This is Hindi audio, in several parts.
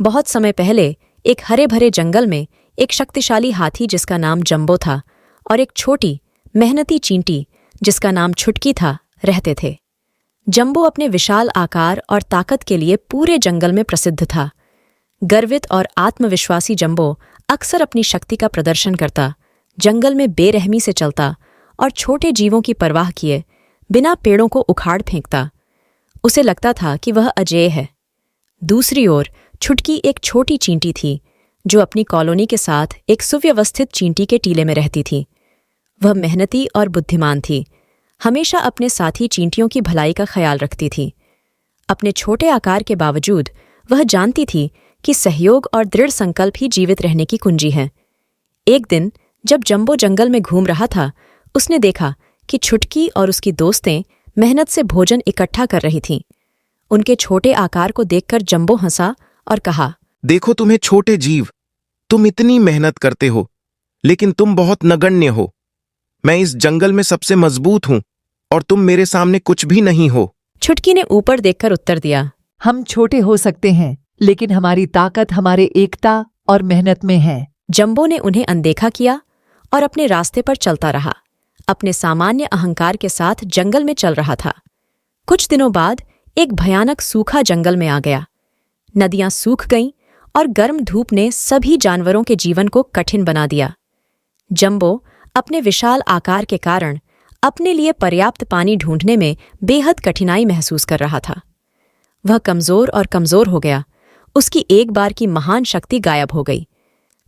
बहुत समय पहले एक हरे भरे जंगल में एक शक्तिशाली हाथी जिसका नाम जंबो था और एक छोटी मेहनती चींटी जिसका नाम छुटकी था रहते थे। जंबो अपने विशाल आकार और ताकत के लिए पूरे जंगल में प्रसिद्ध था। गर्वित और आत्मविश्वासी जंबो अक्सर अपनी शक्ति का प्रदर्शन करता, जंगल में बेरहमी से चलता और छोटे जीवों की परवाह किए बिना पेड़ों को उखाड़ फेंकता। उसे लगता था कि वह अजेय है। दूसरी ओर छुटकी एक छोटी चींटी थी जो अपनी कॉलोनी के साथ एक सुव्यवस्थित चींटी के टीले में रहती थी। वह मेहनती और बुद्धिमान थी, हमेशा अपने साथी चींटियों की भलाई का ख्याल रखती थी। अपने छोटे आकार के बावजूद वह जानती थी कि सहयोग और दृढ़ संकल्प ही जीवित रहने की कुंजी है। एक दिन जब जंबो जंगल में घूम रहा था, उसने देखा कि छुटकी और उसकी दोस्तें मेहनत से भोजन इकट्ठा कर रही थीं। उनके छोटे आकार को देखकर जंबो हंसा और कहा, देखो तुम्हें छोटे जीव, तुम इतनी मेहनत करते हो लेकिन तुम बहुत नगण्य हो। मैं इस जंगल में सबसे मजबूत हूं और तुम मेरे सामने कुछ भी नहीं हो। छुटकी ने ऊपर देखकर उत्तर दिया, हम छोटे हो सकते हैं लेकिन हमारी ताकत हमारे एकता और मेहनत में है। जंबो ने उन्हें अनदेखा किया और अपने रास्ते पर चलता रहा, अपने सामान्य अहंकार के साथ जंगल में चल रहा था। कुछ दिनों बाद एक भयानक सूखा जंगल में आ गया। नदियां सूख गईं और गर्म धूप ने सभी जानवरों के जीवन को कठिन बना दिया। जंबो अपने विशाल आकार के कारण अपने लिए पर्याप्त पानी ढूंढने में बेहद कठिनाई महसूस कर रहा था। वह कमजोर और कमजोर हो गया। उसकी एक बार की महान शक्ति गायब हो गई।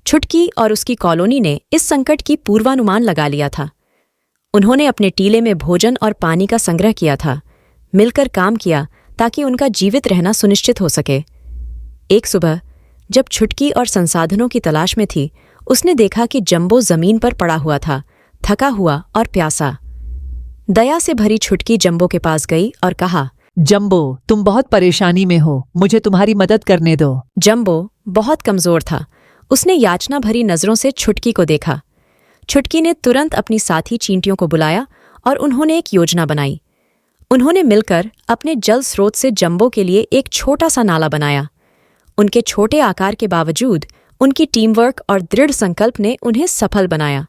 छुटकी और उसकी कॉलोनी ने इस संकट की पूर्वानुमान लगा लिया था। उन्होंने अपने टीले में भोजन और पानी का संग्रह किया था, मिलकर काम किया ताकि उनका जीवित रहना सुनिश्चित हो सके। एक सुबह जब छुटकी और संसाधनों की तलाश में थी, उसने देखा कि जंबो जमीन पर पड़ा हुआ था, थका हुआ और प्यासा। दया से भरी छुटकी जंबो के पास गई और कहा, जंबो, तुम बहुत परेशानी में हो, मुझे तुम्हारी मदद करने दो। जंबो बहुत कमजोर था। उसने याचना भरी नजरों से छुटकी को देखा। छुटकी ने तुरंत अपनी साथी चींटियों को बुलाया और उन्होंने एक योजना बनाई। उन्होंने मिलकर अपने जल स्रोत से जंबो के लिए एक छोटा सा नाला बनाया। उनके छोटे आकार के बावजूद उनकी टीमवर्क और दृढ़ संकल्प ने उन्हें सफल बनाया।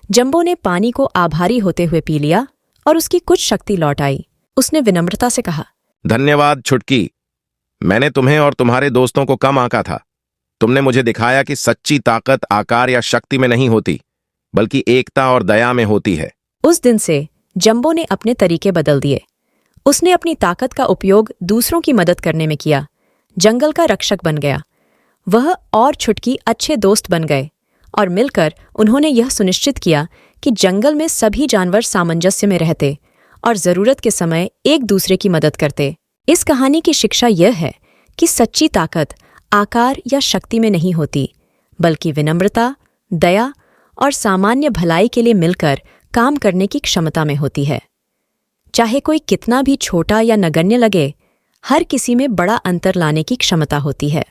जंबो ने पानी को आभारी होते हुए पी लिया और उसकी कुछ शक्ति लौट आई। उसने विनम्रता से कहा, धन्यवाद छुटकी, मैंने तुम्हें और तुम्हारे दोस्तों को कम आंका था। तुमने मुझे दिखाया कि सच्ची ताकत आकार या शक्ति में नहीं होती, बल्कि एकता और दया में होती है। उस दिन से जंबो ने अपने तरीके बदल दिए। उसने अपनी ताकत का उपयोग दूसरों की मदद करने में किया, जंगल का रक्षक बन गया। वह और छुटकी अच्छे दोस्त बन गए और मिलकर उन्होंने यह सुनिश्चित किया कि जंगल में सभी जानवर सामंजस्य में रहते और जरूरत के समय एक दूसरे की मदद करते। इस कहानी की शिक्षा यह है कि सच्ची ताकत आकार या शक्ति में नहीं होती, बल्कि विनम्रता, दया और सामान्य भलाई के लिए मिलकर काम करने की क्षमता में होती है। चाहे कोई कितना भी छोटा या नगण्य लगे, हर किसी में बड़ा अंतर लाने की क्षमता होती है।